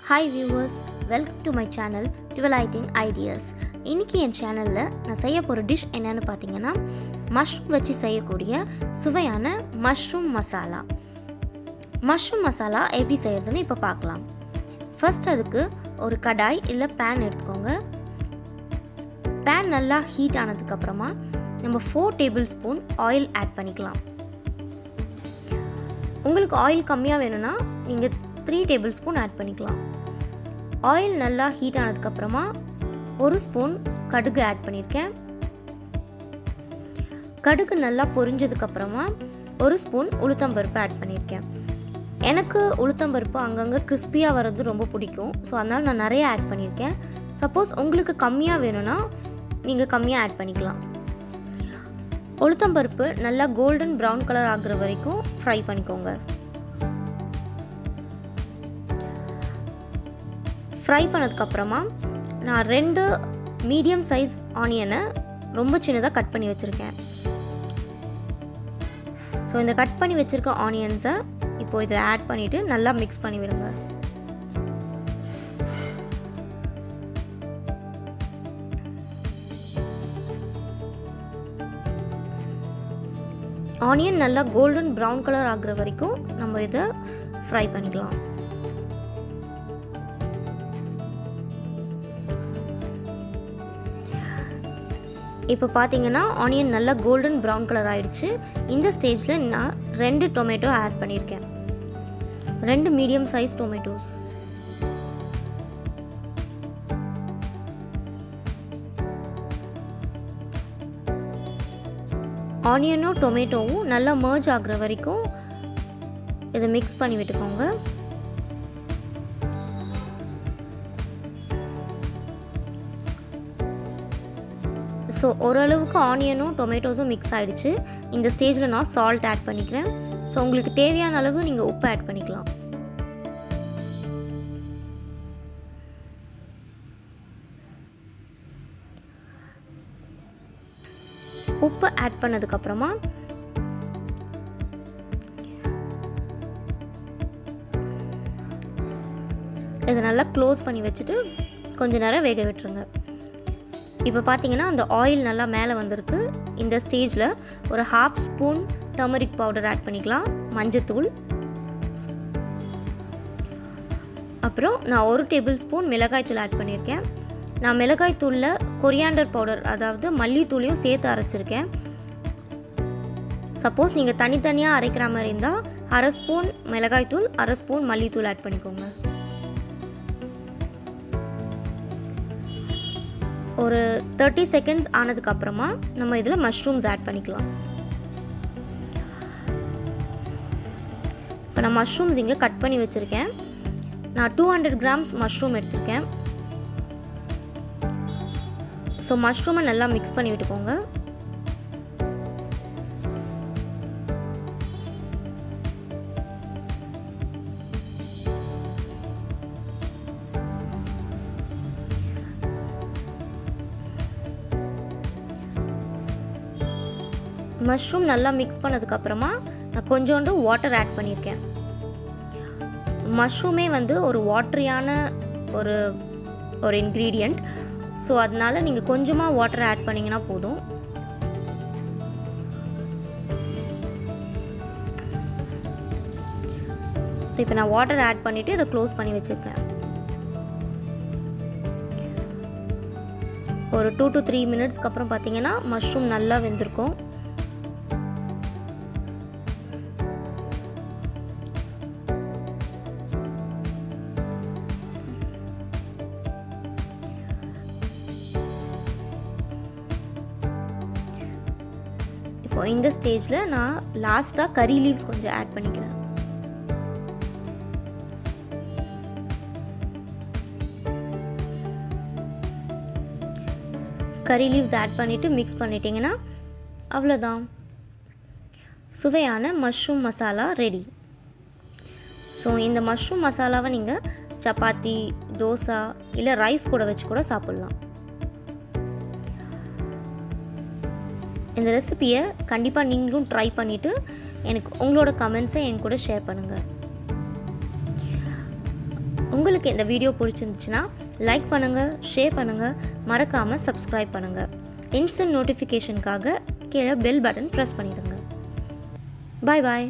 Hi viewers, welcome to my channel Twilighting Ideas. இன்னைக்கு என் சேனல்ல நான் செய்ய போற டிஷ் என்னன்னு பாத்தீங்கன்னா மஷ்ரூம் வச்சு செய்யக்கூடிய சுவையான மஷ்ரூம் மசாலா. மஷ்ரூம் மசாலா எப்படி செய்யறதுன்னு இப்ப பார்க்கலாம். ஃபர்ஸ்ட் அதுக்கு ஒரு கடாய் இல்ல pan எடுத்துக்கோங்க. pan நல்லா ஹீட் ஆனதுக்கு அப்புறமா நம்ம 4 டேபிள்ஸ்பூன் ஆயில் ஆட் பண்ணிக்கலாம். உங்களுக்கு ஆயில் கம்மியா வேணும்னா நீங்க 3 டேபிள்ஸ்பூன் ஆட் பண்ணிக்கலாம். ஆயில் நல்லா ஹீட் ஆனதுக்கு அப்புறமா ஒரு ஸ்பூன் கடுகு ஆட் பண்ணியிருக்கேன். கடுகு நல்லா பொரிஞ்சதுக்கு அப்புறமா ஒரு ஸ்பூன் உளுத்தம்பருப்பு ஆட் பண்ணியிருக்கேன். எனக்கு உளுத்தம்பருப்பு அங்கங்கே கிறிஸ்பியாக வர்றது ரொம்ப பிடிக்கும். ஸோ அதனால் நான் நிறைய ஆட் பண்ணியிருக்கேன். சப்போஸ் உங்களுக்கு கம்மியாக வேணும்னா நீங்கள் கம்மியாக ஆட் பண்ணிக்கலாம். உளுத்தம்பருப்பு நல்லா கோல்டன் ப்ரௌன் கலர் ஆகுற வரைக்கும் ஃப்ரை பண்ணிக்கோங்க. ஃப்ரை பண்ணதுக்கப்புறமா நான் 2 மீடியம் சைஸ் ஆனியனை ரொம்ப சின்னதாக கட் பண்ணி வச்சுருக்கேன். ஸோ இந்த கட் பண்ணி வச்சுருக்க ஆனியன்ஸை இப்போது இதை ஆட் பண்ணிவிட்டு நல்லா மிக்ஸ் பண்ணி விடுங்க. ஆனியன் நல்லா கோல்டன் ப்ரௌன் கலர் ஆகுற வரைக்கும் நம்ம இதை ஃப்ரை பண்ணிக்கலாம். இப்போ பார்த்தீங்கன்னா ஆனியன் நல்லா கோல்டன் ப்ரௌன் கலர் ஆயிடுச்சு. இந்த ஸ்டேஜில் நான் 2 டொமேட்டோ ஆட் பண்ணியிருக்கேன். 2 மீடியம் சைஸ் டொமேட்டோஸ். ஆனியனும் டொமேட்டோவும் நல்லா மர்ஜ் ஆகுற வரைக்கும் இதை மிக்ஸ் பண்ணி விட்டுக்கோங்க. ஸோ ஓரளவுக்கு ஆனியனும் டொமேட்டோஸும் மிக்ஸ் ஆகிடுச்சு. இந்த ஸ்டேஜில் நான் சால்ட் ஆட் பண்ணிக்கிறேன். ஸோ உங்களுக்கு தேவையான அளவு நீங்கள் உப்பு ஆட் பண்ணிக்கலாம். உப்பு ஆட் பண்ணதுக்கப்புறமா இதை நல்லா க்ளோஸ் பண்ணி வச்சுட்டு கொஞ்ச நேரம் வேக விட்டுருங்க. இப்போ பார்த்தீங்கன்னா அந்த ஆயில் நல்லா மேலே வந்திருக்கு. இந்த ஸ்டேஜில் ஒரு 1/2 ஸ்பூன் டர்மரிக் பவுடர் ஆட் பண்ணிக்கலாம். மஞ்சத்தூள், அப்புறம் நான் 1 டேபிள் ஸ்பூன் மிளகாய்த்தூள் ஆட் பண்ணியிருக்கேன். நான் மிளகாய்த்தூளில் கொரியாண்டர் பவுடர் அதாவது மல்லித்தூளையும் சேர்த்து அரைச்சிருக்கேன். சப்போஸ் நீங்கள் தனித்தனியாக அரைக்கிற மாதிரி இருந்தால் 1/2 ஸ்பூன் மிளகாய்த்தூள் 1/2 ஸ்பூன் மல்லித்தூள் ஆட் பண்ணிக்கோங்க. ஒரு 30 செகண்ட்ஸ் ஆனதுக்கப்புறமா நம்ம இதில் மஷ்ரூம்ஸ் ஆட் பண்ணிக்கலாம். இப்போ நான் மஷ்ரூம்ஸ் இங்கே கட் பண்ணி வச்சுருக்கேன். நான் 200 கிராம்ஸ் மஷ்ரூம் எடுத்திருக்கேன். ஸோ மஷ்ரூமை நல்லா மிக்ஸ் பண்ணி விட்டுக்கோங்க. மஷ்ரூம் நல்லா மிக்ஸ் பண்ணதுக்கப்புறமா நான் கொஞ்சோண்டு வாட்டர் ஆட் பண்ணியிருக்கேன். மஷ்ரூமே வந்து ஒரு வாட்டரியான ஒரு இன்க்ரீடியண்ட். ஸோ அதனால நீங்கள் கொஞ்சமாக வாட்டர் ஆட் பண்ணிங்கன்னா போதும். இப்போ நான் வாட்டர் ஆட் பண்ணிவிட்டு இதை க்ளோஸ் பண்ணி வச்சுருக்கேன். ஒரு 2 to 3 மினிட்ஸ்க்கு அப்புறம் பார்த்தீங்கன்னா மஷ்ரூம் நல்லா வெந்திருக்கும். இப்போ இந்த ஸ்டேஜில் நான் லாஸ்ட்டாக கறி லீவ்ஸ் கொஞ்சம் ஆட் பண்ணிக்கிறேன். கறி லீவ்ஸ் ஆட் பண்ணிவிட்டு மிக்ஸ் பண்ணிட்டீங்கன்னா அவ்வளோதான், சுவையான மஷ்ரூம் மசாலா ரெடி. ஸோ இந்த மஷ்ரூம் மசாலாவை நீங்கள் சப்பாத்தி, தோசை இல்லை ரைஸ் கூட வச்சு கூட சாப்பிட்லாம். இந்த ரெசிபியை கண்டிப்பாக நீங்களும் ட்ரை பண்ணிவிட்டு எனக்கு உங்களோட கமெண்ட்ஸை என் கூட ஷேர் பண்ணுங்கள். உங்களுக்கு இந்த வீடியோ பிடிச்சிருந்துச்சுன்னா லைக் பண்ணுங்கள், ஷேர் பண்ணுங்கள், மறக்காமல் சப்ஸ்கிரைப் பண்ணுங்கள். இன்ஸ்டன்ட் நோட்டிஃபிகேஷனுக்காக கீழே பெல் பட்டன் ப்ரெஸ் பண்ணிடுங்க. பாய் பாய்.